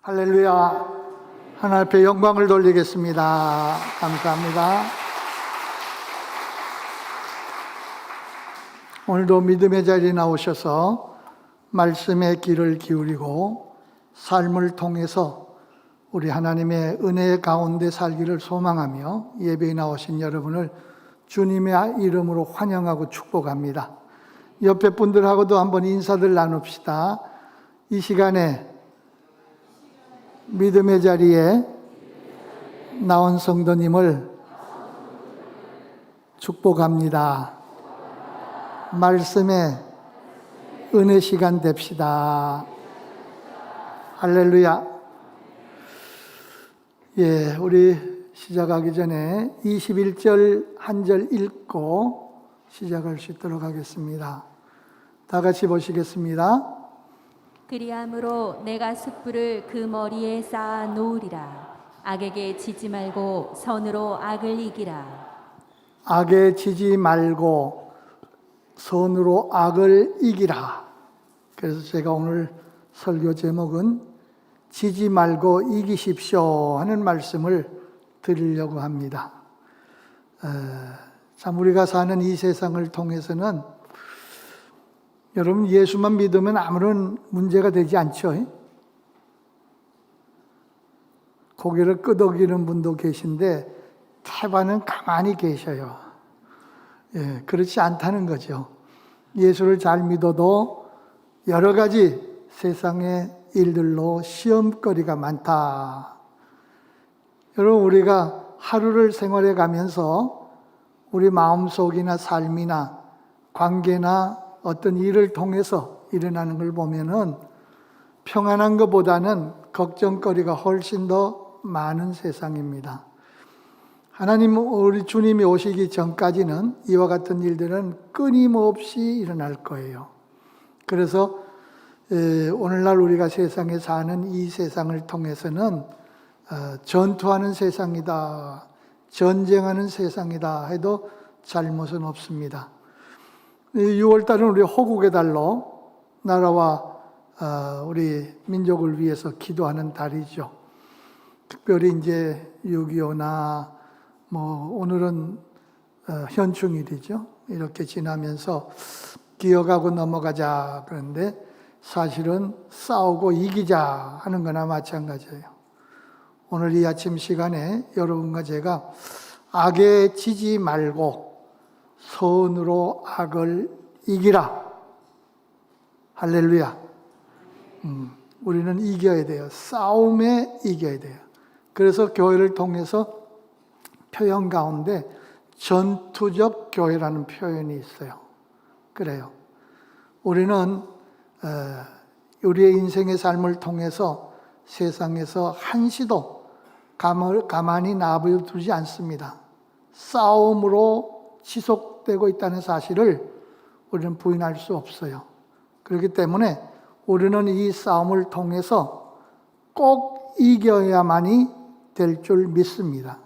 할렐루야. 하나님 앞에 영광을 돌리겠습니다. 감사합니다. 오늘도 믿음의 자리에 나오셔서 말씀의 귀를 기울이고 삶을 통해서 우리 하나님의 은혜 가운데 살기를 소망하며 예배에 나오신 여러분을 주님의 이름으로 환영하고 축복합니다. 옆에 분들하고도 한번 인사들 나눕시다. 이 시간에 믿음의 자리에 나온 성도님을 축복합니다. 말씀의 은혜 시간 됩시다. 할렐루야. 예, 우리 시작하기 전에 21절 한 절 읽고 시작할 수 있도록 하겠습니다. 다 같이 보시겠습니다. 그리함으로 내가 숯불을 그 머리에 쌓아 놓으리라. 악에게 지지 말고 선으로 악을 이기라. 악에 지지 말고 선으로 악을 이기라. 그래서 제가 오늘 설교 제목은 지지 말고 이기십시오 하는 말씀을 드리려고 합니다. 참 우리가 사는 이 세상을 통해서는 여러분 예수만 믿으면 아무런 문제가 되지 않죠. 고개를 끄덕이는 분도 계신데 태반은 가만히 계셔요. 예, 그렇지 않다는 거죠. 예수를 잘 믿어도 여러 가지 세상의 일들로 시험거리가 많다. 여러분 우리가 하루를 생활해 가면서 우리 마음속이나 삶이나 관계나 어떤 일을 통해서 일어나는 걸 보면은 평안한 것보다는 걱정거리가 훨씬 더 많은 세상입니다. 하나님, 우리 주님이 오시기 전까지는 이와 같은 일들은 끊임없이 일어날 거예요. 그래서 오늘날 우리가 세상에 사는 이 세상을 통해서는 전투하는 세상이다, 전쟁하는 세상이다 해도 잘못은 없습니다. 6월달은 우리 호국의 달로 나라와 우리 민족을 위해서 기도하는 달이죠. 특별히 이제 6.25나 오늘은 현충일이죠. 이렇게 지나면서 기억하고 넘어가자 그런데 사실은 싸우고 이기자 하는 거나 마찬가지예요. 오늘 이 아침 시간에 여러분과 제가 악에 지지 말고 선으로 악을 이기라. 할렐루야. 우리는 이겨야 돼요. 싸움에 이겨야 돼요. 그래서 교회를 통해서 표현 가운데 전투적 교회라는 표현이 있어요. 그래요. 우리는 우리의 인생의 삶을 통해서 세상에서 한시도 가만히 놔두지 않습니다. 싸움으로 지속되고 있다는 사실을 우리는 부인할 수 없어요. 그렇기 때문에 우리는 이 싸움을 통해서 꼭 이겨야만이 될 줄 믿습니다.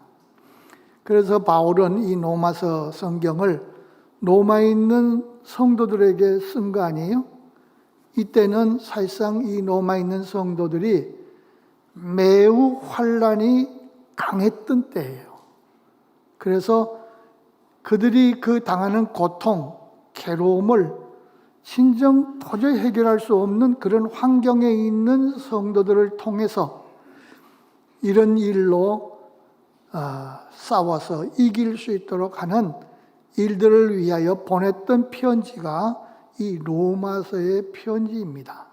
그래서 바울은 이 로마서 성경을 로마에 있는 성도들에게 쓴 거 아니에요? 이때는 사실상 이 로마에 있는 성도들이 매우 환란이 강했던 때예요. 그래서 그들이 그 당하는 고통, 괴로움을 진정 도저히 해결할 수 없는 그런 환경에 있는 성도들을 통해서 이런 일로 싸워서 이길 수 있도록 하는 일들을 위하여 보냈던 편지가 이 로마서의 편지입니다.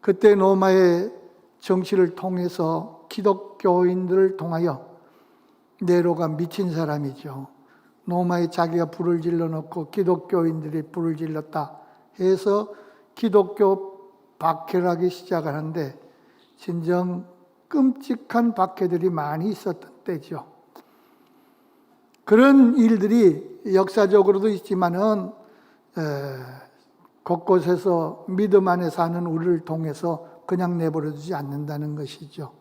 그때 로마의 정치를 통해서 기독교인들을 통하여 네로가 미친 사람이죠. 로마에 자기가 불을 질러놓고 기독교인들이 불을 질렀다 해서 기독교 박해를 시작하는데 진정 끔찍한 박해들이 많이 있었던 때죠. 그런 일들이 역사적으로도 있지만은 곳곳에서 믿음 안에 사는 우리를 통해서 그냥 내버려두지 않는다는 것이죠.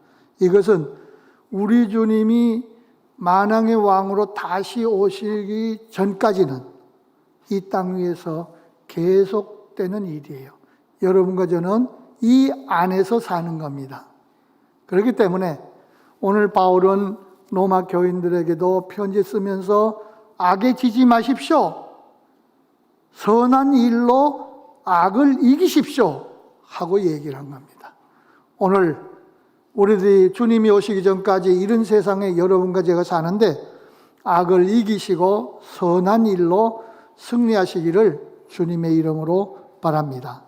이것은 우리 주님이 만왕의 왕으로 다시 오시기 전까지는 이 땅 위에서 계속되는 일이에요. 여러분과 저는 이 안에서 사는 겁니다. 그렇기 때문에 오늘 바울은 로마 교인들에게도 편지 쓰면서 악에 지지 마십시오. 선한 일로 악을 이기십시오. 하고 얘기를 한 겁니다. 오늘 우리들이 주님이 오시기 전까지 이런 세상에 여러분과 제가 사는데 악을 이기시고 선한 일로 승리하시기를 주님의 이름으로 바랍니다.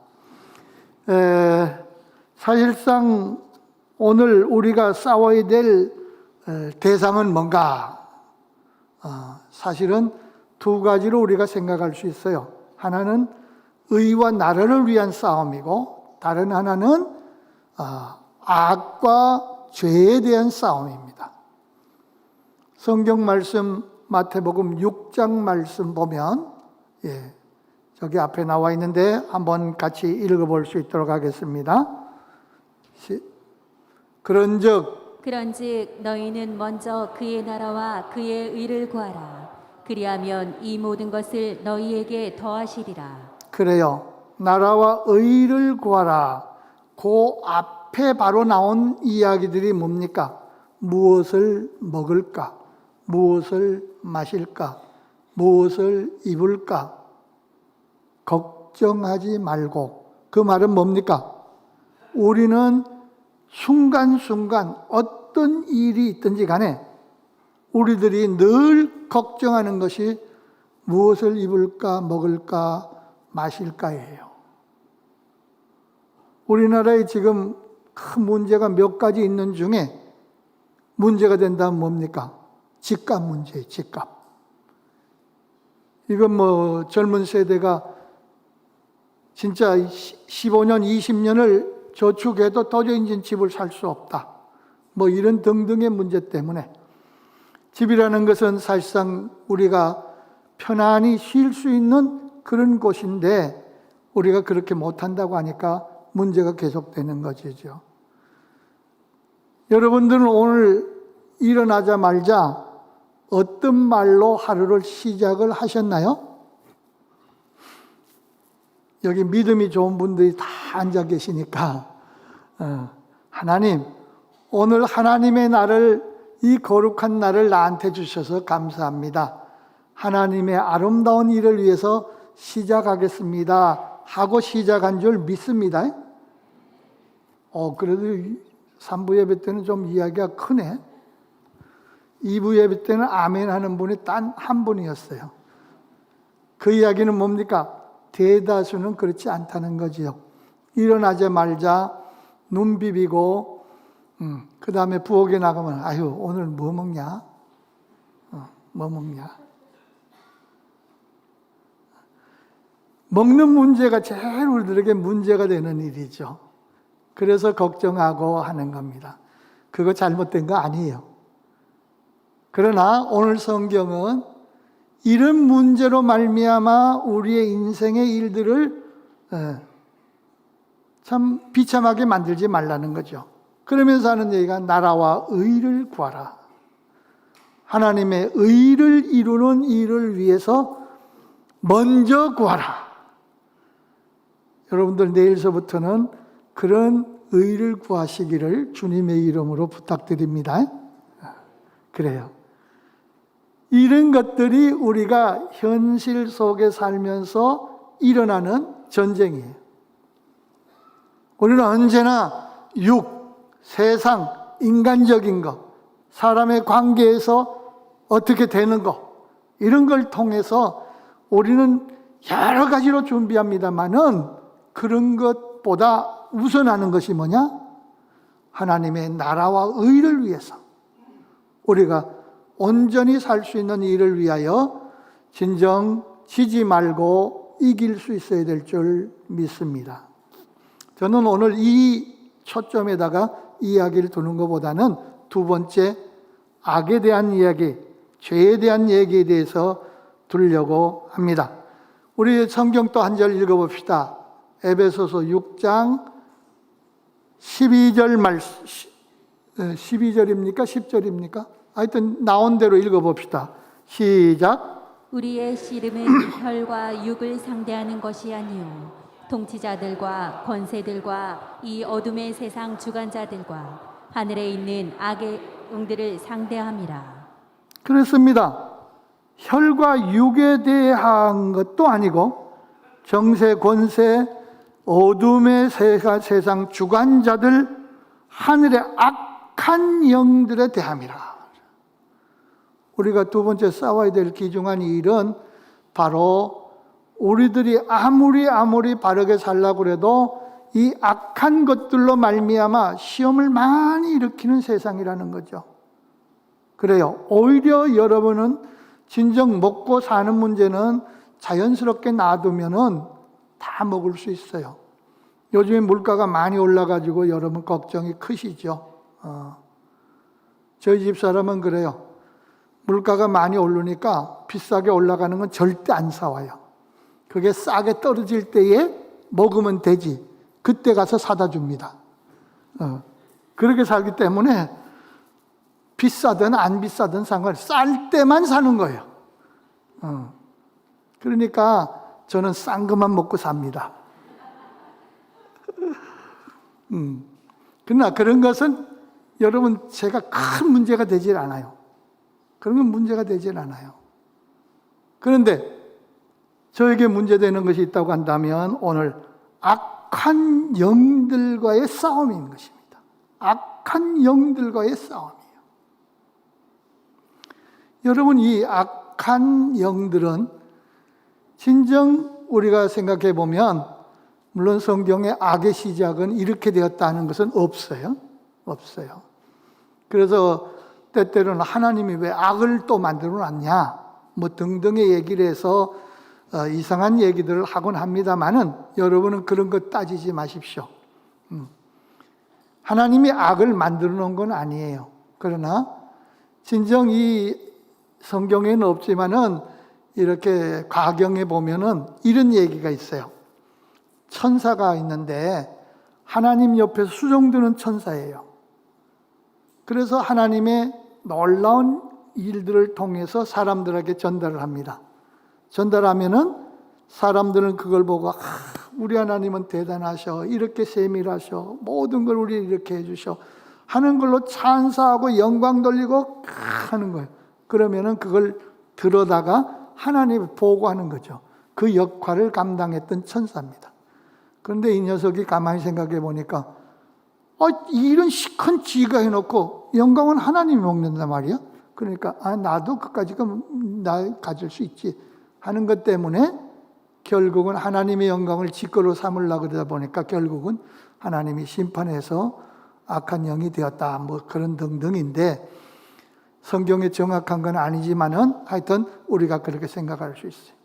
사실상 오늘 우리가 싸워야 될 대상은 뭔가? 사실은 두 가지로 우리가 생각할 수 있어요. 하나는 의와 나라를 위한 싸움이고 다른 하나는 악과 죄에 대한 싸움입니다. 성경 말씀 마태복음 6장 말씀 보면 저기 앞에 나와 있는데 한번 같이 읽어볼 수 있도록 하겠습니다. 그런즉 너희는 먼저 그의 나라와 그의 의를 구하라. 그리하면 이 모든 것을 너희에게 더하시리라. 그래요. 나라와 의를 구하라. 그 앞에 바로 나온 이야기들이 뭡니까? 무엇을 먹을까? 무엇을 마실까? 무엇을 입을까? 걱정하지 말고. 그 말은 뭡니까? 우리는 순간순간 어떤 일이 있든지 간에 우리들이 늘 걱정하는 것이 무엇을 입을까, 먹을까, 마실까예요. 우리나라에 지금 큰 문제가 몇 가지 있는 중에 문제가 된다면 뭡니까? 집값 문제예요, 집값. 이건 젊은 세대가 진짜 15년, 20년을 저축해도 도저히 집을 살 수 없다. 이런 등등의 문제 때문에 집이라는 것은 사실상 우리가 편안히 쉴 수 있는 그런 곳인데 우리가 그렇게 못한다고 하니까 문제가 계속되는 것이죠. 여러분들은 오늘 일어나자마자 어떤 말로 하루를 시작을 하셨나요? 여기 믿음이 좋은 분들이 다 앉아 계시니까 하나님, 오늘 하나님의 날을 이 거룩한 날을 나한테 주셔서 감사합니다. 하나님의 아름다운 일을 위해서 시작하겠습니다 하고 시작한 줄 믿습니다. 그래도 3부 예배 때는 좀 이야기가 크네. 2부 예배 때는 아멘 하는 분이 단 한 분이었어요. 그 이야기는 뭡니까? 대다수는 그렇지 않다는 거지요. 일어나자마자 눈 비비고 그 다음에 부엌에 나가면 아유 오늘 뭐 먹냐? 뭐 먹냐? 먹는 문제가 제일 우리들에게 문제가 되는 일이죠. 그래서 걱정하고 하는 겁니다. 그거 잘못된 거 아니에요. 그러나 오늘 성경은 이런 문제로 말미암아 우리의 인생의 일들을 참 비참하게 만들지 말라는 거죠. 그러면서 하는 얘기가 나라와 의를 구하라. 하나님의 의를 이루는 일을 위해서 먼저 구하라. 여러분들 내일서부터는 그런 의를 구하시기를 주님의 이름으로 부탁드립니다. 그래요. 이런 것들이 우리가 현실 속에 살면서 일어나는 전쟁이에요. 우리는 언제나 세상, 인간적인 것, 사람의 관계에서 어떻게 되는 것, 이런 걸 통해서 우리는 여러 가지로 준비합니다만은 그런 것보다 우선하는 것이 뭐냐? 하나님의 나라와 의를 위해서 우리가 온전히 살 수 있는 일을 위하여 진정 지지 말고 이길 수 있어야 될 줄 믿습니다. 저는 오늘 이 초점에다가 이야기를 두는 것보다는 두 번째 악에 대한 이야기, 죄에 대한 얘기에 대해서 두려고 합니다. 우리 성경 또 한 절 읽어봅시다. 에베소서 6장 12절 말씀, 12절입니까? 10절입니까? 하여튼 나온 대로 읽어봅시다. 시작. 우리의 씨름은 혈과 육을 상대하는 것이 아니요 통치자들과 권세들과 이 어둠의 세상 주관자들과 하늘에 있는 악의 영들을 상대함이라. 그렇습니다. 혈과 육에 대한 것도 아니고 정세, 권세, 어둠의 세상 주관자들, 하늘의 악한 영들에 대함이라. 우리가 두 번째 싸워야 될 귀중한 일은 바로 우리들이 아무리 바르게 살려고 해도 이 악한 것들로 말미암아 시험을 많이 일으키는 세상이라는 거죠. 그래요. 오히려 여러분은 진정 먹고 사는 문제는 자연스럽게 놔두면은 다 먹을 수 있어요. 요즘에 물가가 많이 올라가지고 여러분 걱정이 크시죠. 저희 집 사람은 그래요. 물가가 많이 오르니까 비싸게 올라가는 건 절대 안 사와요. 그게 싸게 떨어질 때에 먹으면 되지. 그때 가서 사다 줍니다. 그렇게 살기 때문에 비싸든 안 비싸든 상관없이 쌀 때만 사는 거예요. 그러니까 저는 싼 것만 먹고 삽니다. 그러나 그런 것은 여러분 제가 큰 문제가 되질 않아요. 그런 건 문제가 되질 않아요. 그런데 저에게 문제되는 것이 있다고 한다면 오늘 악한 영들과의 싸움인 것입니다. 악한 영들과의 싸움이에요. 여러분, 이 악한 영들은 진정 우리가 생각해 보면 물론 성경의 악의 시작은 이렇게 되었다는 것은 없어요. 없어요. 그래서 때때로는 하나님이 왜 악을 또 만들어 놨냐 뭐 등등의 얘기를 해서 이상한 얘기들을 하곤 합니다만은 여러분은 그런 거 따지지 마십시오. 하나님이 악을 만들어 놓은 건 아니에요. 그러나 진정 이 성경에는 없지만은 이렇게 가경에 보면은 이런 얘기가 있어요. 천사가 있는데 하나님 옆에서 수종드는 천사예요. 그래서 하나님의 놀라운 일들을 통해서 사람들에게 전달을 합니다. 전달하면은 사람들은 그걸 보고 우리 하나님은 대단하셔, 이렇게 세밀하셔, 모든 걸 우리 이렇게 해주셔 하는 걸로 찬사하고 영광 돌리고 하는 거예요. 그러면은 그걸 들어다가 하나님을 보고하는 거죠. 그 역할을 감당했던 천사입니다. 그런데 이 녀석이 가만히 생각해 보니까 이런 시큰 지가 해놓고 영광은 하나님이 먹는단 말이야. 그러니까 나도 그까지 나 가질 수 있지 하는 것 때문에 결국은 하나님의 영광을 지 걸로 삼으려고 그러다 보니까 결국은 하나님이 심판해서 악한 영이 되었다. 뭐 그런 등등인데 성경에 정확한 건 아니지만은 하여튼 우리가 그렇게 생각할 수 있어요.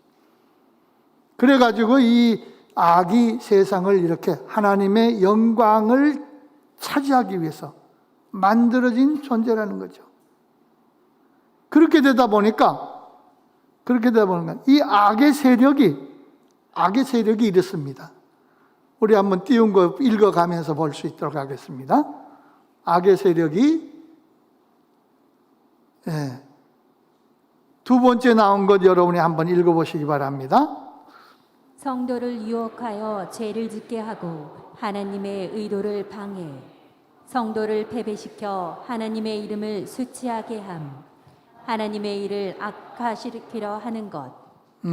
그래가지고 이 악이 세상을 이렇게 하나님의 영광을 차지하기 위해서 만들어진 존재라는 거죠. 그렇게 되다 보니까 이 악의 세력이 이렇습니다. 우리 한번 띄운 거 읽어가면서 볼 수 있도록 하겠습니다. 악의 세력이 두 번째 나온 것 여러분이 한번 읽어보시기 바랍니다. 성도를 유혹하여 죄를 짓게 하고 하나님의 의도를 방해, 성도를 패배시켜 하나님의 이름을 수치하게 함, 하나님의 일을 악화시키려 하는 것.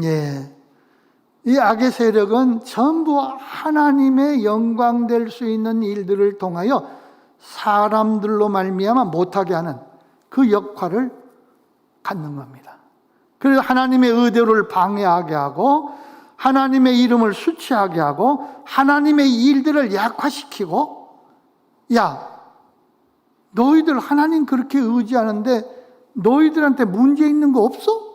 예. 이 악의 세력은 전부 하나님의 영광 될 수 있는 일들을 통하여 사람들로 말미암아 못하게 하는 그 역할을 갖는 겁니다. 그래서 하나님의 의도를 방해하게 하고 하나님의 이름을 수치하게 하고 하나님의 일들을 약화시키고, 야, 너희들 하나님 그렇게 의지하는데 너희들한테 문제 있는 거 없어?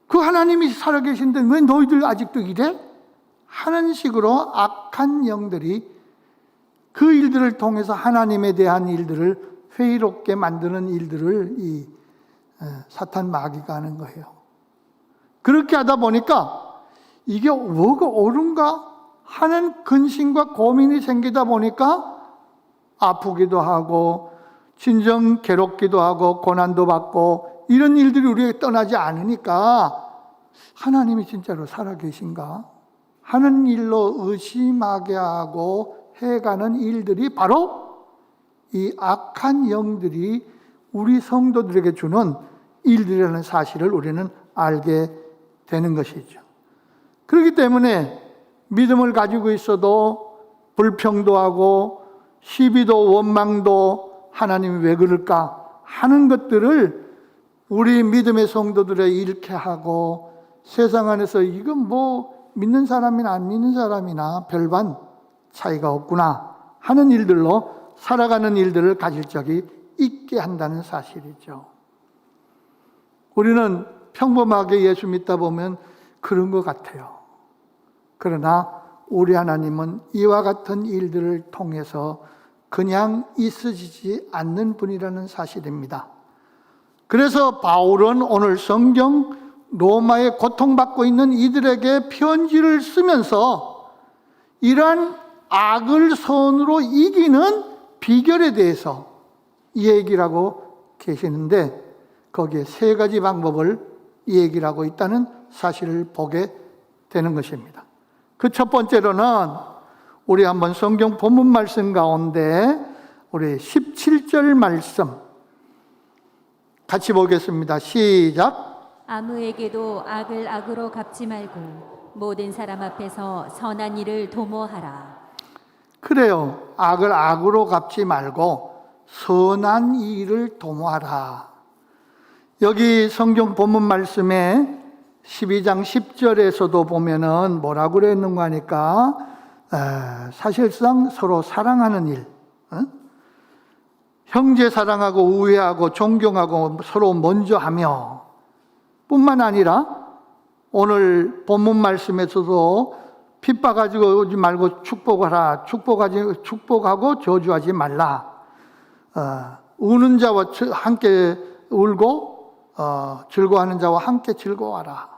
그 하나님이 살아계신데 왜 너희들 아직도 이래? 하는 식으로 악한 영들이 그 일들을 통해서 하나님에 대한 일들을 회의롭게 만드는 일들을 이 사탄 마귀가 하는 거예요. 그렇게 하다 보니까 이게 뭐가 옳은가 하는 근심과 고민이 생기다 보니까 아프기도 하고 진정 괴롭기도 하고 고난도 받고 이런 일들이 우리에게 떠나지 않으니까 하나님이 진짜로 살아계신가 하는 일로 의심하게 하고 해가는 일들이 바로 이 악한 영들이 우리 성도들에게 주는 일들이라는 사실을 우리는 알게 되는 것이죠. 그렇기 때문에 믿음을 가지고 있어도 불평도 시비도 원망도 하나님이 왜 그럴까 하는 것들을 우리 믿음의 성도들에 잃게 하고 세상 안에서 이건 뭐 믿는 사람이나 안 믿는 사람이나 별반 차이가 없구나 하는 일들로 살아가는 일들을 가질 적이 있게 한다는 사실이죠. 우리는 평범하게 예수 믿다 보면 그런 것 같아요. 그러나 우리 하나님은 이와 같은 일들을 통해서 그냥 있어지지 않는 분이라는 사실입니다. 그래서 바울은 오늘 성경 로마에 고통받고 있는 이들에게 편지를 쓰면서 이러한 악을 선으로 이기는 비결에 대해서 얘기를 하고 계시는데 거기에 세 가지 방법을 얘기를 하고 있다는 사실을 보게 되는 것입니다. 그 첫 번째로는 우리 한번 성경 본문 말씀 가운데 우리 17절 말씀 같이 보겠습니다. 시작. 아무에게도 악을 악으로 갚지 말고 모든 사람 앞에서 선한 일을 도모하라. 그래요. 악을 악으로 갚지 말고 선한 일을 도모하라. 여기 성경 본문 말씀에 12장 10절에서도 보면은 뭐라고 그랬는가 하니까 사실상 서로 사랑하는 일, 형제 사랑하고 우애하고 존경하고 서로 먼저 하며 뿐만 아니라 오늘 본문 말씀에서도 핍박가지고 오지 말고 축복하라. 축복하고 저주하지 말라. 우는 자와 함께 울고 즐거워하는 자와 함께 즐거워하라.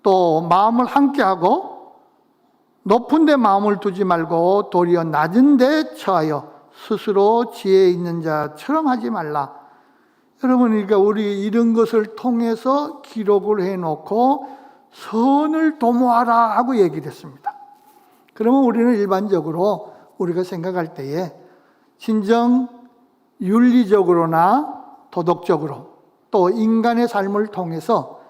또 마음을 함께하고 높은 데 마음을 두지 말고 도리어 낮은 데 처하여 스스로 지혜 있는 자처럼 하지 말라. 여러분, 그러니까 우리 이런 것을 통해서 기록을 해놓고 선을 도모하라 하고 얘기를 했습니다. 그러면 우리는 일반적으로 우리가 생각할 때에 진정 윤리적으로나 도덕적으로 또 인간의 삶을 통해서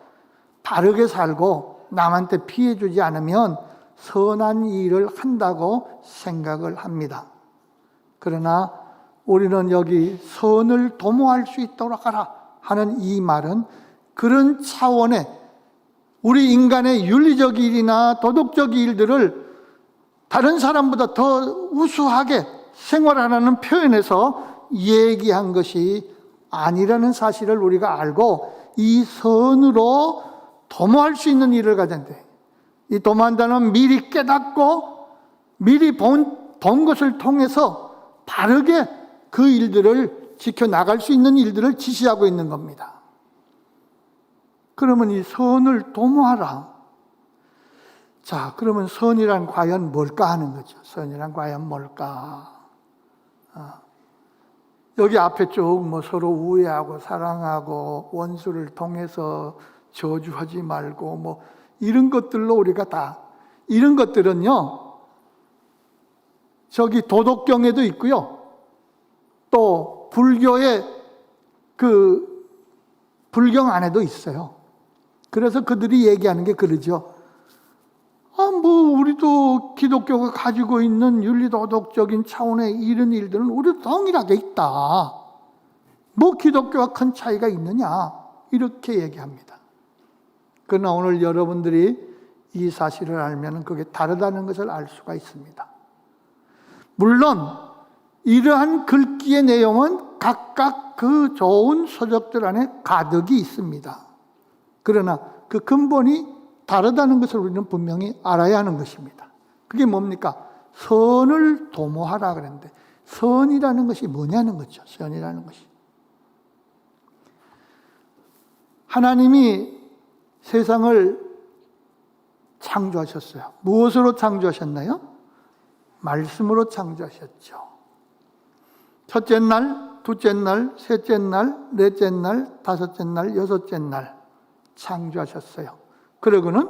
바르게 살고 남한테 피해 주지 않으면 선한 일을 한다고 생각을 합니다. 그러나 우리는 여기 선을 도모할 수 있도록 하라 하는 이 말은 그런 차원의 우리 인간의 윤리적 일이나 도덕적 일들을 다른 사람보다 더 우수하게 생활하라는 표현에서 얘기한 것이 아니라는 사실을 우리가 알고 이 선으로 도모할 수 있는 일을 가졌는데 이 도모한다는 미리 깨닫고 미리 본 것을 통해서 바르게 그 일들을 지켜나갈 수 있는 일들을 지시하고 있는 겁니다. 그러면 이 선을 도모하라. 자, 그러면 선이란 과연 뭘까 하는 거죠. 선이란 과연 뭘까? 여기 앞에 쭉 뭐 서로 우애하고 사랑하고 원수를 통해서 저주하지 말고 뭐 이런 것들로 우리가 다 이런 것들은요. 저기 도덕경에도 있고요. 또 불교의 그 불경 안에도 있어요. 그래서 그들이 얘기하는 게 그러죠. 뭐 우리도 기독교가 가지고 있는 윤리도덕적인 차원의 이런 일들은 우리도 동일하게 있다. 뭐 기독교와 큰 차이가 있느냐 이렇게 얘기합니다. 그러나 오늘 여러분들이 이 사실을 알면 그게 다르다는 것을 알 수가 있습니다. 물론 이러한 글귀의 내용은 각각 그 좋은 서적들 안에 가득이 있습니다. 그러나 그 근본이 다르다는 것을 우리는 분명히 알아야 하는 것입니다. 그게 뭡니까? 선을 도모하라 그랬는데 선이라는 것이 뭐냐는 거죠. 선이라는 것이. 하나님이 세상을 창조하셨어요. 무엇으로 창조하셨나요? 말씀으로 창조하셨죠. 첫째 날, 둘째 날, 셋째 날, 넷째 날, 다섯째 날, 여섯째 날 창조하셨어요. 그러고는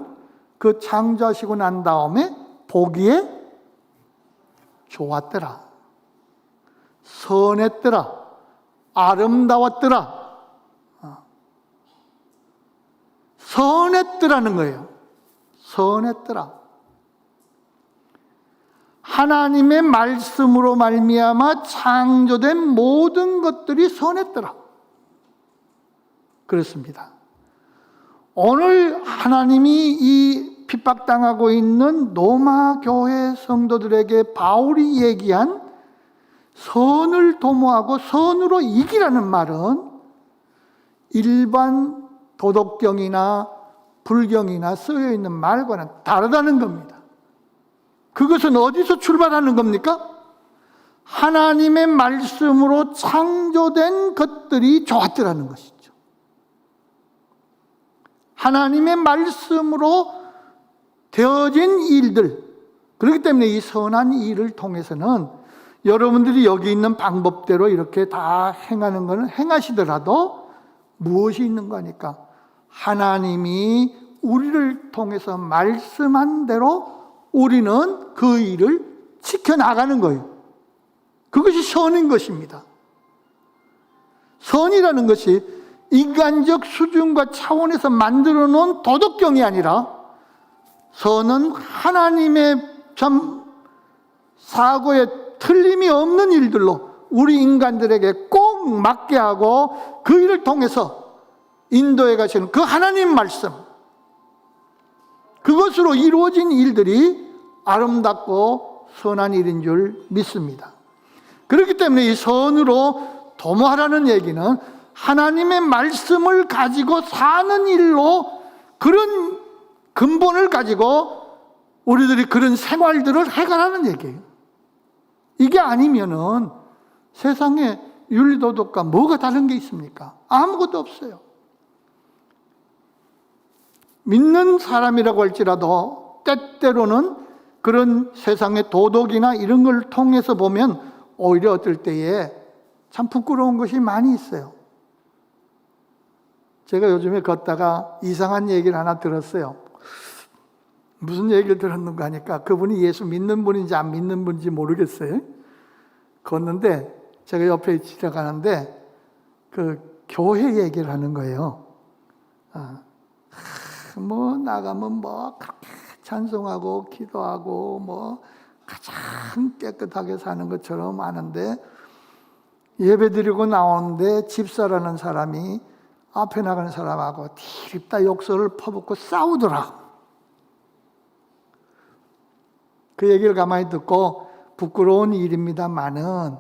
그 창조하시고 난 다음에 보기에 좋았더라, 선했더라, 아름다웠더라. 선했더라는 거예요. 선했더라. 하나님의 말씀으로 말미암아 창조된 모든 것들이 선했더라. 그렇습니다. 오늘 하나님이 이 핍박당하고 있는 로마 교회 성도들에게 바울이 얘기한 선을 도모하고 선으로 이기라는 말은 일반 도덕경이나 불경이나 쓰여 있는 말과는 다르다는 겁니다. 그것은 어디서 출발하는 겁니까? 하나님의 말씀으로 창조된 것들이 좋았더라는 것이죠. 하나님의 말씀으로 되어진 일들, 그렇기 때문에 이 선한 일을 통해서는 여러분들이 여기 있는 방법대로 이렇게 다 행하는 것은 행하시더라도 무엇이 있는 거니까? 하나님이 우리를 통해서 말씀한 대로 우리는 그 일을 지켜나가는 거예요. 그것이 선인 것입니다. 선이라는 것이 인간적 수준과 차원에서 만들어 놓은 도덕경이 아니라, 선은 하나님의 참 사고에 틀림이 없는 일들로 우리 인간들에게 꼭 맞게 하고 그 일을 통해서 인도해 가시는 그 하나님 말씀, 그것으로 이루어진 일들이 아름답고 선한 일인 줄 믿습니다. 그렇기 때문에 이 선으로 도모하라는 얘기는 하나님의 말씀을 가지고 사는 일로, 그런 근본을 가지고 우리들이 그런 생활들을 해가라는 얘기예요. 이게 아니면은 세상에 윤리도덕과 뭐가 다른 게 있습니까? 아무것도 없어요. 믿는 사람이라고 할지라도 때때로는 그런 세상의 도덕이나 이런 걸 통해서 보면 오히려 어떨 때에 참 부끄러운 것이 많이 있어요. 제가 요즘에 걷다가 이상한 얘기를 하나 들었어요. 무슨 얘기를 들었는가 하니까 그분이 예수 믿는 분인지 안 믿는 분인지 모르겠어요. 걷는데 제가 옆에 지나가는데 그 교회 얘기를 하는 거예요. 뭐 나가면 뭐 그렇게 찬송하고 기도하고 뭐 가장 깨끗하게 사는 것처럼 아는데, 예배드리고 나오는데 집사라는 사람이 앞에 나가는 사람하고 티립다 욕설을 퍼붓고 싸우더라. 그 얘기를 가만히 듣고 부끄러운 일입니다만은,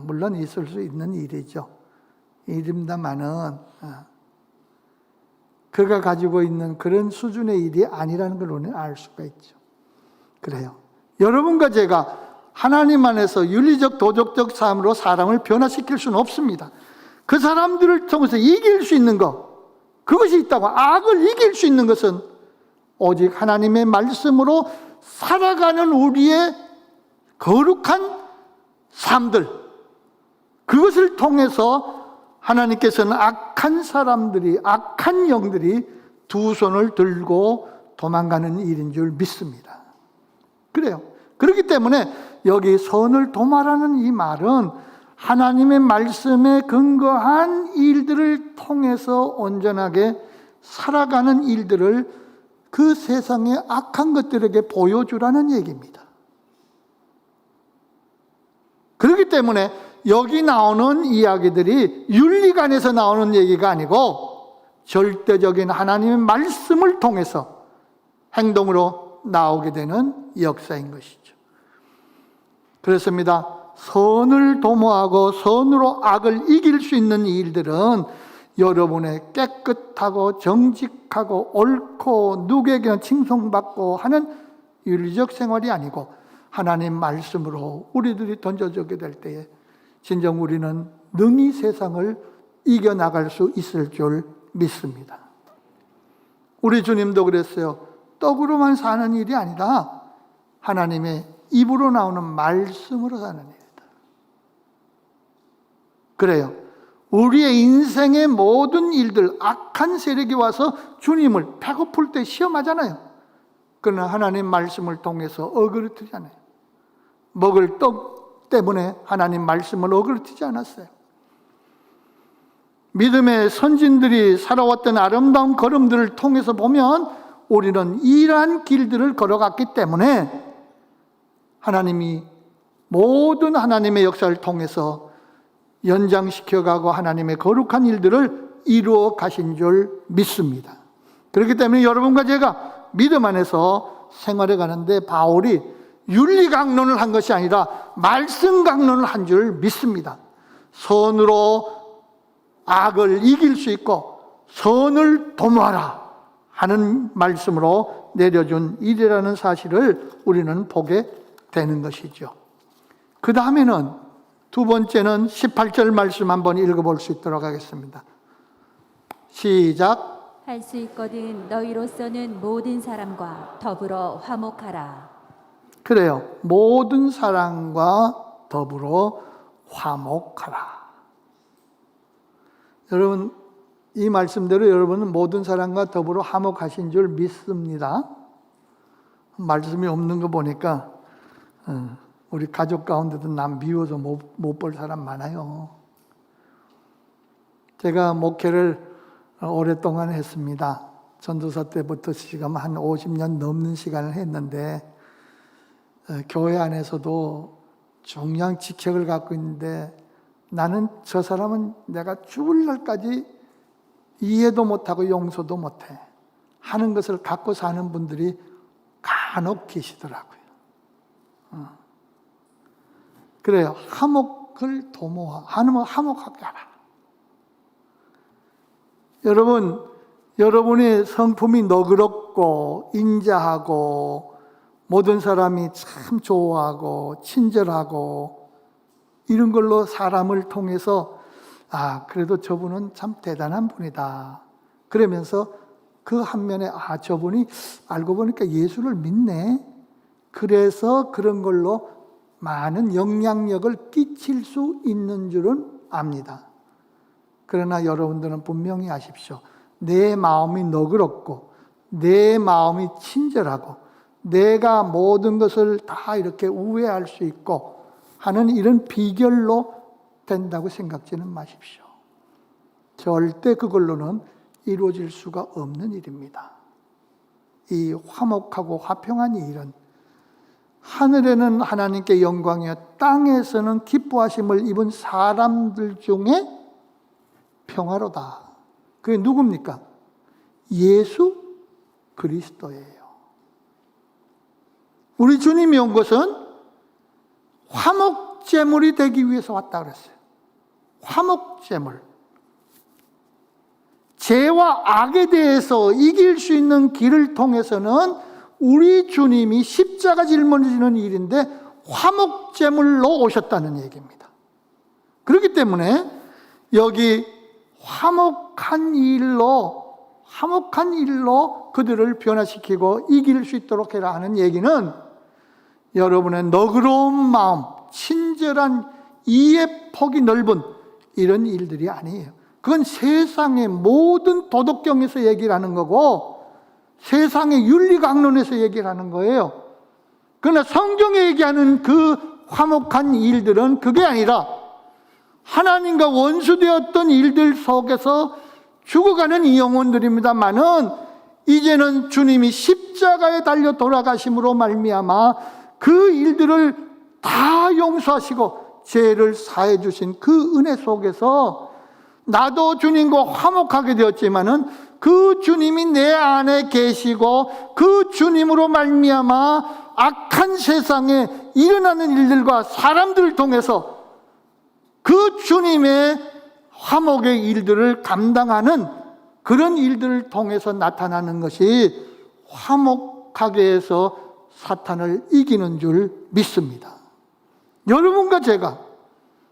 물론 있을 수 있는 일이죠. 일입니다만은 그가 가지고 있는 그런 수준의 일이 아니라는 걸 우리는 알 수가 있죠. 그래요. 여러분과 제가 하나님 안에서 윤리적 도덕적 삶으로 사람을 변화시킬 수는 없습니다. 그 사람들을 통해서 이길 수 있는 것, 그것이 있다고. 악을 이길 수 있는 것은 오직 하나님의 말씀으로 살아가는 우리의 거룩한 삶들, 그것을 통해서 하나님께서는 악한 사람들이, 악한 영들이 두 손을 들고 도망가는 일인 줄 믿습니다. 그래요. 그렇기 때문에 여기 선을 도모하라는 이 말은 하나님의 말씀에 근거한 일들을 통해서 온전하게 살아가는 일들을 그 세상의 악한 것들에게 보여주라는 얘기입니다. 그렇기 때문에 여기 나오는 이야기들이 윤리관에서 나오는 얘기가 아니고 절대적인 하나님의 말씀을 통해서 행동으로 나오게 되는 역사인 것이죠. 그렇습니다. 선을 도모하고 선으로 악을 이길 수 있는 일들은 여러분의 깨끗하고 정직하고 옳고 누구에게나 칭송받고 하는 윤리적 생활이 아니고 하나님 말씀으로 우리들이 던져주게 될 때에 진정 우리는 능히 세상을 이겨나갈 수 있을 줄 믿습니다. 우리 주님도 그랬어요. 떡으로만 사는 일이 아니라 하나님의 입으로 나오는 말씀으로 사는 일이다. 그래요. 우리의 인생의 모든 일들, 악한 세력이 와서 주님을 배고플 때 시험하잖아요. 그러나 하나님 말씀을 통해서 어그러뜨잖아요. 먹을 떡 때문에 하나님 말씀을 어그러뜨지 않았어요. 믿음의 선진들이 살아왔던 아름다운 걸음들을 통해서 보면 우리는 이러한 길들을 걸어갔기 때문에 하나님이 모든 하나님의 역사를 통해서 연장시켜가고 하나님의 거룩한 일들을 이루어 가신 줄 믿습니다. 그렇기 때문에 여러분과 제가 믿음 안에서 생활해 가는데 바울이 윤리 강론을 한 것이 아니라 말씀 강론을 한 줄 믿습니다. 선으로 악을 이길 수 있고 선을 도모하라 하는 말씀으로 내려준 일이라는 사실을 우리는 보게 되는 것이죠. 그 다음에는 두 번째는 18절 말씀 한번 읽어볼 수 있도록 하겠습니다. 시작. 할 수 있거든 너희로서는 모든 사람과 더불어 화목하라. 그래요. 모든 사람과 더불어 화목하라. 여러분, 이 말씀대로 여러분은 모든 사람과 더불어 화목하신 줄 믿습니다. 말씀이 없는 거 보니까 우리 가족 가운데도 남 미워서 못 볼 사람 많아요. 제가 목회를 오랫동안 했습니다. 전도사 때부터 지금 한 50년 넘는 시간을 했는데 교회 안에서도 중요한 직책을 갖고 있는데 나는 저 사람은 내가 죽을 날까지 이해도 못하고 용서도 못해 하는 것을 갖고 사는 분들이 간혹 계시더라고요. 그래요. 화목을 화목하게 하라. 여러분의 성품이 너그럽고 인자하고 모든 사람이 참 좋아하고 친절하고 이런 걸로 사람을 통해서 그래도 저분은 참 대단한 분이다. 그러면서 그 한면에 저분이 알고 보니까 예수를 믿네. 그래서 그런 걸로 많은 영향력을 끼칠 수 있는 줄은 압니다. 그러나 여러분들은 분명히 아십시오. 내 마음이 너그럽고 내 마음이 친절하고 내가 모든 것을 다 이렇게 우회할 수 있고 하는 이런 비결로 된다고 생각지는 마십시오. 절대 그걸로는 이루어질 수가 없는 일입니다. 이 화목하고 화평한 이 일은 하늘에는 하나님께 영광이요 땅에서는 기뻐하심을 입은 사람들 중에 평화로다. 그게 누굽니까? 예수 그리스도예요. 우리 주님이 온 것은 화목제물이 되기 위해서 왔다 그랬어요. 화목제물. 죄와 악에 대해서 이길 수 있는 길을 통해서는 우리 주님이 십자가 짊어지는 일인데 화목제물로 오셨다는 얘기입니다. 그렇기 때문에 여기 화목한 일로 그들을 변화시키고 이길 수 있도록 해라 하는 얘기는 여러분의 너그러운 마음, 친절한 이해 폭이 넓은 이런 일들이 아니에요. 그건 세상의 모든 도덕경에서 얘기를 하는 거고 세상의 윤리강론에서 얘기를 하는 거예요. 그러나 성경에 얘기하는 그 화목한 일들은 그게 아니라 하나님과 원수되었던 일들 속에서 죽어가는 이 영혼들입니다만은 이제는 주님이 십자가에 달려 돌아가심으로 말미암아 그 일들을 다 용서하시고 죄를 사해 주신 그 은혜 속에서 나도 주님과 화목하게 되었지만은 그 주님이 내 안에 계시고 그 주님으로 말미암아 악한 세상에 일어나는 일들과 사람들을 통해서 그 주님의 화목의 일들을 감당하는 그런 일들을 통해서 나타나는 것이 화목하게 해서 사탄을 이기는 줄 믿습니다. 여러분과 제가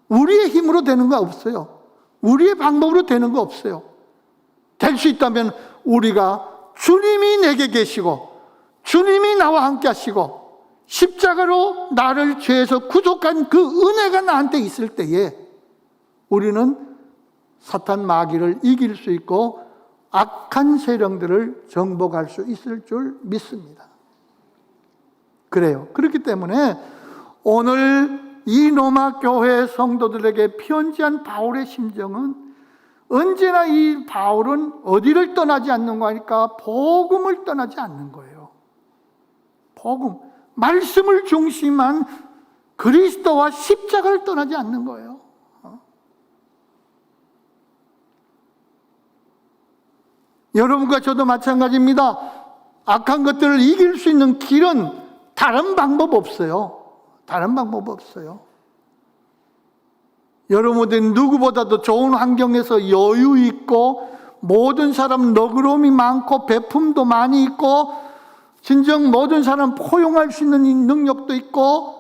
우리의 힘으로 되는 거 없어요. 우리의 방법으로 되는 거 없어요. 될 수 있다면 우리가 주님이 내게 계시고 주님이 나와 함께 하시고 십자가로 나를 죄에서 구속한 그 은혜가 나한테 있을 때에 우리는 사탄 마귀를 이길 수 있고 악한 세력들을 정복할 수 있을 줄 믿습니다. 그래요. 그렇기 때문에 오늘 이 로마 교회 성도들에게 편지한 바울의 심정은 언제나 이 바울은 어디를 떠나지 않는 거니까 복음을 떠나지 않는 거예요. 복음, 말씀을 중심한 그리스도와 십자가를 떠나지 않는 거예요. 여러분과 저도 마찬가지입니다. 악한 것들을 이길 수 있는 길은 다른 방법 없어요. 다른 방법 없어요. 여러분들이 누구보다도 좋은 환경에서 여유 있고 모든 사람 너그러움이 많고 베품도 많이 있고 진정 모든 사람 포용할 수 있는 능력도 있고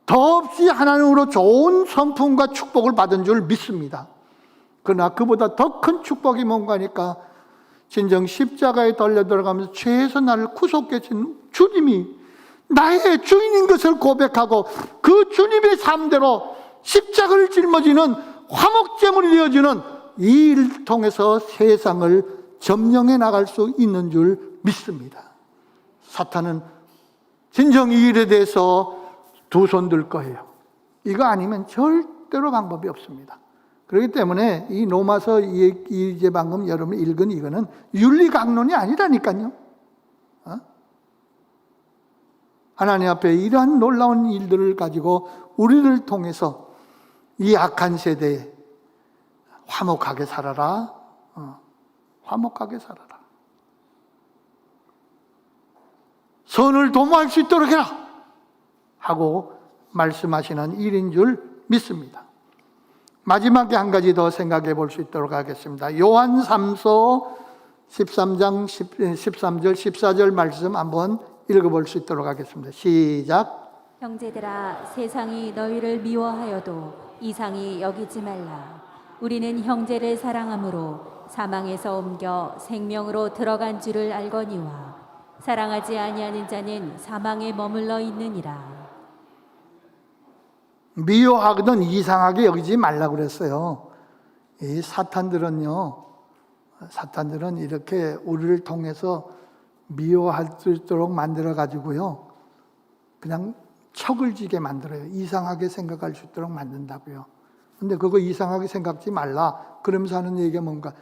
더없이 하나님으로 좋은 성품과 축복을 받은 줄 믿습니다. 그러나 그보다 더 큰 축복이 뭔가 하니까 진정 십자가에 달려 들어가면서 죄에서 나를 구속해 준 주님이 나의 주인인 것을 고백하고 그 주님의 삶대로 십자가를 짊어지는 화목제물이 되어지는 이 일을 통해서 세상을 점령해 나갈 수 있는 줄 믿습니다. 사탄은 진정 이 일에 대해서 두 손 들 거예요. 이거 아니면 절대로 방법이 없습니다. 그렇기 때문에 이 로마서 이제 방금 여러분 읽은 이거는 윤리강론이 아니라니까요. 하나님 앞에 이러한 놀라운 일들을 가지고 우리를 통해서 이 악한 세대에 화목하게 살아라. 화목하게 살아라. 선을 도모할 수 있도록 해라. 하고 말씀하시는 일인 줄 믿습니다. 마지막에 한 가지 더 생각해 볼 수 있도록 하겠습니다. 요한 3서 13장 13절 14절 말씀 한번 읽어볼 수 있도록 하겠습니다. 시작. 형제들아, 세상이 너희를 미워하여도 이상히 여기지 말라. 우리는 형제를 사랑함으로 사망에서 옮겨 생명으로 들어간 줄을 알거니와 사랑하지 아니하는 자는 사망에 머물러 있느니라. 미워하거든 이상하게 여기지 말라고 그랬어요. 이 사탄들은 이렇게 우리를 통해서 미워할 수 있도록 만들어 가지고요, 그냥 척을 지게 만들어요. 이상하게 생각할 수 있도록 만든다고요. 근데 그거 이상하게 생각지 말라 그러면서 하는 얘기가 뭔가,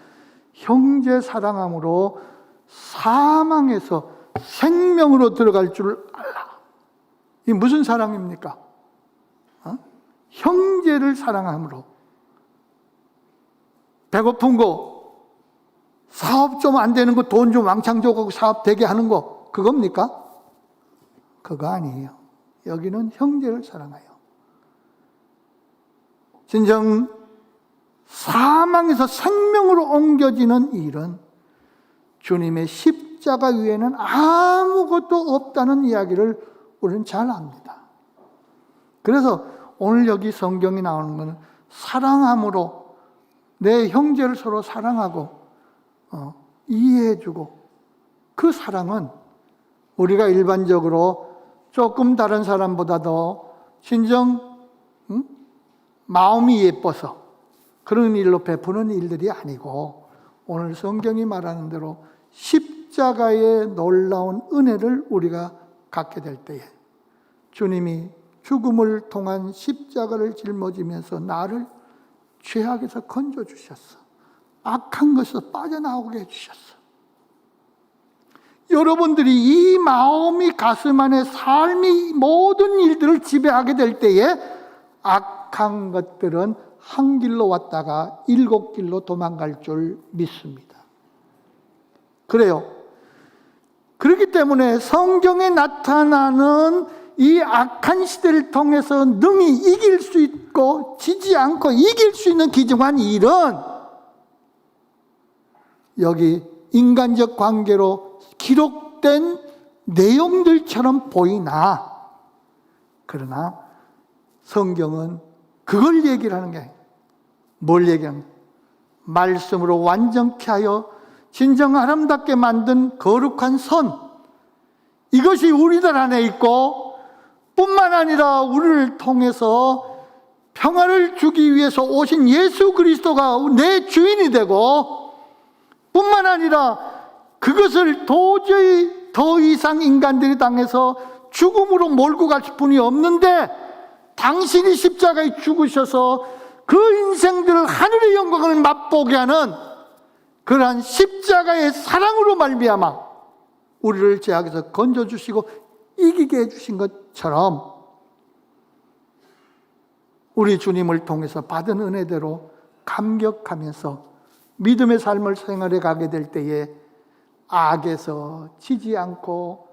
형제 사랑함으로 사망에서 생명으로 들어갈 줄 알라. 이 무슨 사랑입니까? 형제를 사랑함으로. 배고픈 거, 사업 좀 안 되는 거, 돈 좀 왕창 줘가지고 사업 되게 하는 거, 그겁니까? 그거 아니에요. 여기는 형제를 사랑해요. 진정 사망에서 생명으로 옮겨지는 일은 주님의 십자가 위에는 아무것도 없다는 이야기를 우리는 잘 압니다. 그래서 오늘 여기 성경이 나오는 것은 사랑함으로 내 형제를 서로 사랑하고 이해해주고, 그 사랑은 우리가 일반적으로 조금 다른 사람보다도 진정 마음이 예뻐서 그런 일로 베푸는 일들이 아니고, 오늘 성경이 말하는 대로 십자가의 놀라운 은혜를 우리가 갖게 될 때에 주님이 죽음을 통한 십자가를 짊어지면서 나를 죄악에서 건져주셨어. 악한 것에서 빠져나오게 해주셨어. 여러분들이 이 마음이 가슴 안에 삶이 모든 일들을 지배하게 될 때에 악한 것들은 한 길로 왔다가 7길로 도망갈 줄 믿습니다. 그래요. 그렇기 때문에 성경에 나타나는 이 악한 시대를 통해서 능히 이길 수 있고 지지 않고 이길 수 있는 기중한 일은 여기 인간적 관계로 기록된 내용들처럼 보이나, 그러나 성경은 그걸 얘기를 하는 게, 뭘 얘기하는 거예요? 말씀으로 완전케 하여 진정 아름답게 만든 거룩한 선, 이것이 우리들 안에 있고, 뿐만 아니라 우리를 통해서 평화를 주기 위해서 오신 예수 그리스도가 내 주인이 되고, 뿐만 아니라 그것을 도저히 더 이상 인간들이 당해서 죽음으로 몰고 갈 분이 없는데 당신이 십자가에 죽으셔서 그 인생들을 하늘의 영광을 맛보게 하는 그러한 십자가의 사랑으로 말미암아 우리를 죄악에서 건져주시고 이기게 해주신 것처럼 우리 주님을 통해서 받은 은혜대로 감격하면서 믿음의 삶을 생활해 가게 될 때에 악에서 지지 않고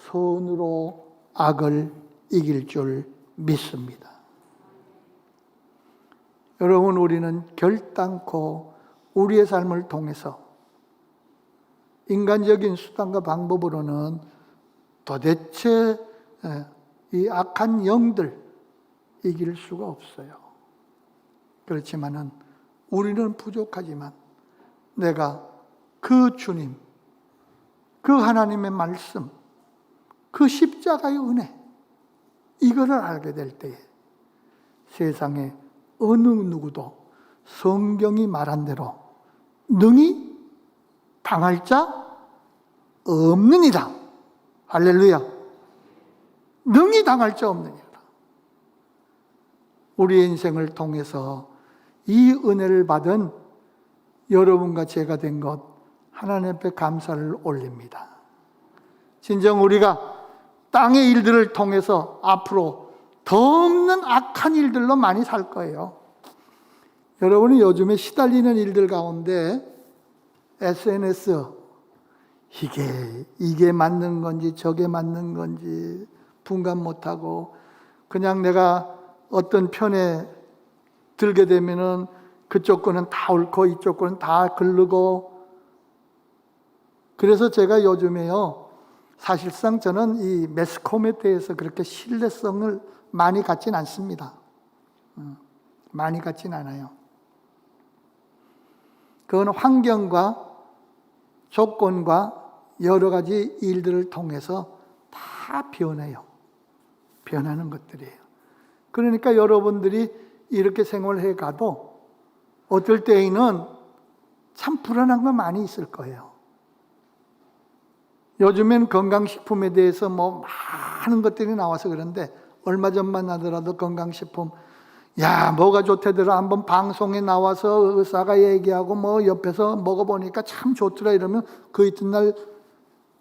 선으로 악을 이길 줄 믿습니다. 여러분, 우리는 결단코 우리의 삶을 통해서 인간적인 수단과 방법으로는 도대체 이 악한 영들 이길 수가 없어요. 그렇지만은 우리는 부족하지만 내가 그 주님, 그 하나님의 말씀, 그 십자가의 은혜 이거를 알게 될 때에 세상에 어느 누구도 성경이 말한 대로 능히 당할 자 없느니라. 할렐루야. 능히 당할 자 없느니라. 우리의 인생을 통해서 이 은혜를 받은 여러분과 제가 된 것 하나님 앞에 감사를 올립니다. 진정 우리가 땅의 일들을 통해서 앞으로 더 없는 악한 일들로 많이 살 거예요. 여러분이 요즘에 시달리는 일들 가운데 SNS 이게 맞는 건지 저게 맞는 건지 분간 못하고 그냥 내가 어떤 편에 들게 되면은 그쪽 거는 다 옳고 이쪽 거는 다 글르고. 그래서 제가 요즘에요, 사실상 저는 이 매스컴에 대해서 그렇게 신뢰성을 많이 갖진 않습니다. 많이 갖진 않아요. 그건 환경과 조건과 여러 가지 일들을 통해서 다 변해요. 변하는 것들이에요. 그러니까 여러분들이 이렇게 생활해 가도 어떨 때에는 참 불안한 거 많이 있을 거예요. 요즘엔 건강식품에 대해서 뭐 많은 것들이 나와서 그런데 얼마 전만 하더라도 건강식품 뭐가 좋대더라 한번 방송에 나와서 의사가 얘기하고 뭐 옆에서 먹어보니까 참 좋더라 이러면 그 이튿날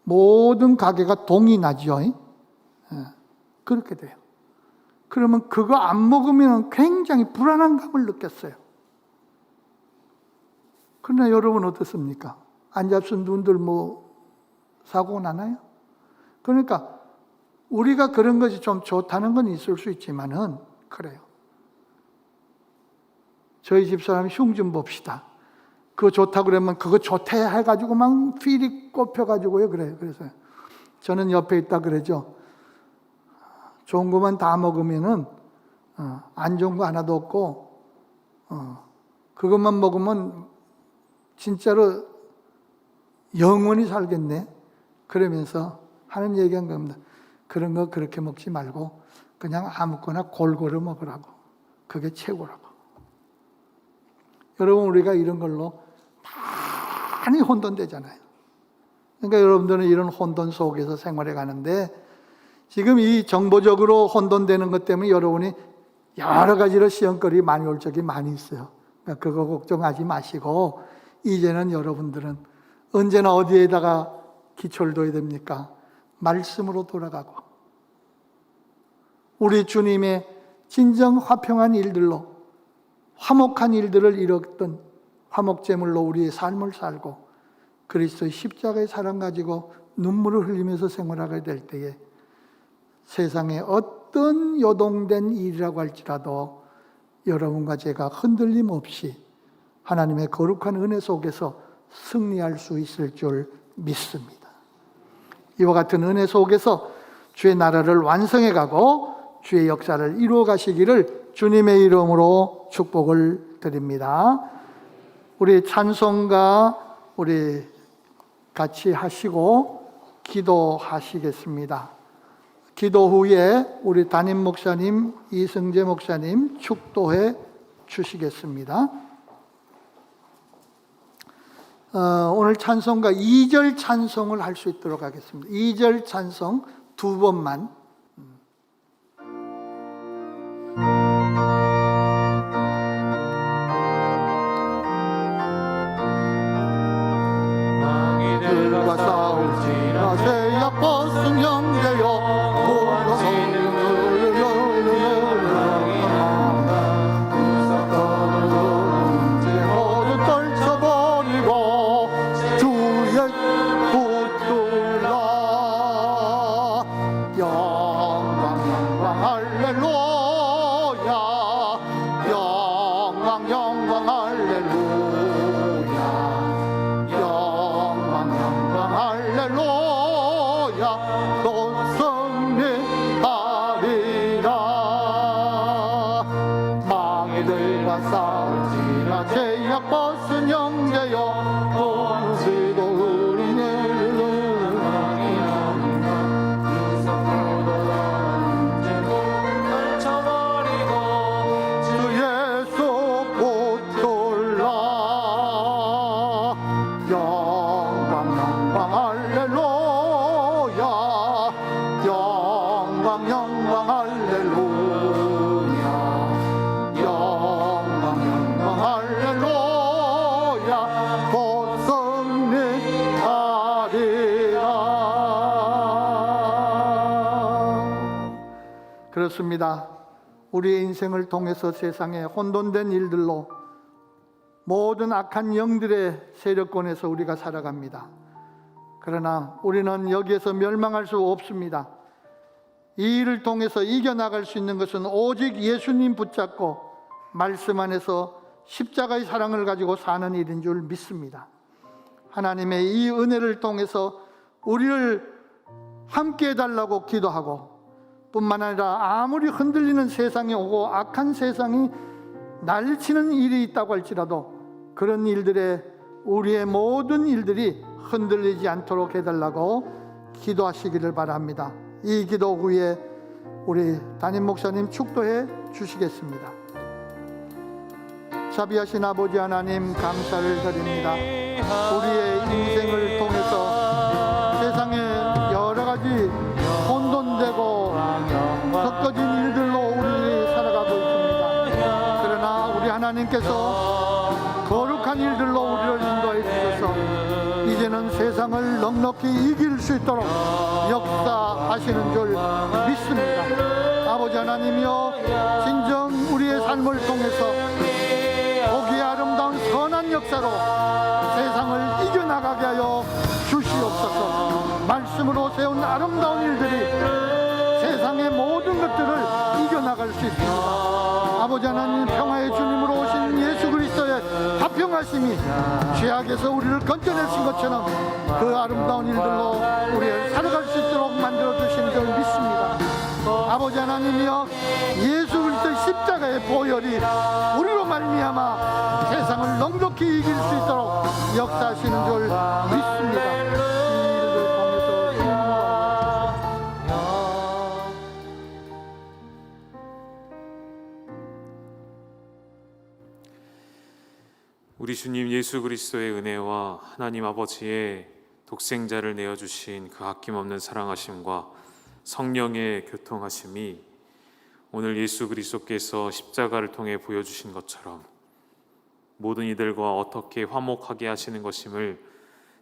모든 가게가 동이 나죠. 그렇게 돼요. 그러면 그거 안 먹으면 굉장히 불안한 감을 느꼈어요. 그러나 여러분 어떻습니까? 안 잡순 분들 뭐 사고 나나요? 그러니까 우리가 그런 것이 좀 좋다는 건 있을 수 있지만은 그래요. 저희 집사람이 흉 좀 봅시다. 그거 좋다고 그러면 그거 좋대 해가지고 막 필이 꼽혀가지고요. 그래요. 그래서 저는 옆에 있다 그러죠. 좋은 것만 다 먹으면은 안 좋은 거 하나도 없고 그것만 먹으면 진짜로 영원히 살겠네. 그러면서 하는 얘기한 겁니다. 그런 거 그렇게 먹지 말고 그냥 아무거나 골고루 먹으라고. 그게 최고라고. 여러분 우리가 이런 걸로 많이 혼돈되잖아요. 그러니까 여러분들은 이런 혼돈 속에서 생활해 가는데 지금 이 정보적으로 혼돈되는 것 때문에 여러분이 여러 가지로 시험거리 많이 올 적이 많이 있어요. 그러니까 그거 걱정하지 마시고 이제는 여러분들은 언제나 어디에다가 기초를 둬야 됩니까? 말씀으로 돌아가고 우리 주님의 진정 화평한 일들로 화목한 일들을 이뤘던 화목제물로 우리의 삶을 살고 그리스도의 십자가의 사랑 가지고 눈물을 흘리면서 생활하게 될 때에 세상에 어떤 요동된 일이라고 할지라도 여러분과 제가 흔들림 없이 하나님의 거룩한 은혜 속에서 승리할 수 있을 줄 믿습니다. 이와 같은 은혜 속에서 주의 나라를 완성해 가고 주의 역사를 이루어 가시기를 주님의 이름으로 축복을 드립니다. 우리 찬송가 우리 같이 하시고 기도하시겠습니다. 기도 후에 우리 담임 목사님, 이승재 목사님 축도해 주시겠습니다. 오늘 찬송가 2절 찬송을 할 수 있도록 하겠습니다. 2절 찬송 2번만 지나세야 벗은 형제여 모두 떨쳐버리고 주의 붙들라 영광 영광 할렐루야 영광 영광 할렐루야 영광 영광 할렐루야 또 승리하리라 망이들과 싸울지라 죄악 벗은 형제여 오늘도 우리는 주 예수 붙들라 영광 영광 할렐루야 영광 영광 할렐루야 영광 영광 할렐루야 곧 승리하리라. 그렇습니다. 우리의 인생을 통해서 세상에 혼돈된 일들로 모든 악한 영들의 세력권에서 우리가 살아갑니다. 그러나 우리는 여기에서 멸망할 수 없습니다. 이 일을 통해서 이겨나갈 수 있는 것은 오직 예수님 붙잡고 말씀 안에서 십자가의 사랑을 가지고 사는 일인 줄 믿습니다. 하나님의 이 은혜를 통해서 우리를 함께 해달라고 기도하고 뿐만 아니라 아무리 흔들리는 세상이 오고 악한 세상이 난리치는 일이 있다고 할지라도 그런 일들에 우리의 모든 일들이 흔들리지 않도록 해달라고 기도하시기를 바랍니다. 이 기도 후에 우리 담임 목사님 축도해 주시겠습니다. 자비하신 아버지 하나님 감사를 드립니다. 우리의 인생을 통해서 세상에 여러 가지 혼돈되고 섞어진 일들로 우리 살아가고 있습니다. 그러나 우리 하나님께서 거룩한 일들로 우리를 인도해 주셔서 이제는 세상을 넉넉히 이길 수 있도록 역사하시는 줄 믿습니다. 아버지 하나님이여 진정 우리의 삶을 통해서 보기에 아름다운 선한 역사로 세상을 이겨나가게 하여 주시옵소서. 말씀으로 세운 아름다운 일들이 세상의 모든 것들을 이겨나갈 수 있습니다. 아버지 하나님 평화의 주님으로 오신 예수 그리스도의 화평하심이 죄악에서 우리를 건져내신 것처럼 그 아름다운 일들로 우리를 살아갈 수 있도록 만들어주신 줄 믿습니다. 아버지 하나님이여 예수 그리스도의 십자가의 보혈이 우리로 말미암아 세상을 넉넉히 이길 수 있도록 역사하시는 줄 믿습니다. 이 일을 통해서 우리 주님 예수 그리스도의 은혜와 하나님 아버지의 독생자를 내어주신 그 아낌없는 사랑하심과 성령의 교통하심이 오늘 예수 그리스도께서 십자가를 통해 보여주신 것처럼 모든 이들과 어떻게 화목하게 하시는 것임을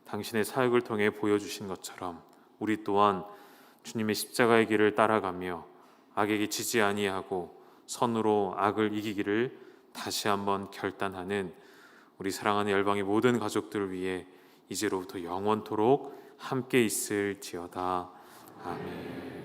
당신의 사역을 통해 보여주신 것처럼 우리 또한 주님의 십자가의 길을 따라가며 악에게 지지 아니하고 선으로 악을 이기기를 다시 한번 결단하는 우리 사랑하는 열방의 모든 가족들을 위해 이제로부터 영원토록 함께 있을지어다. 아멘.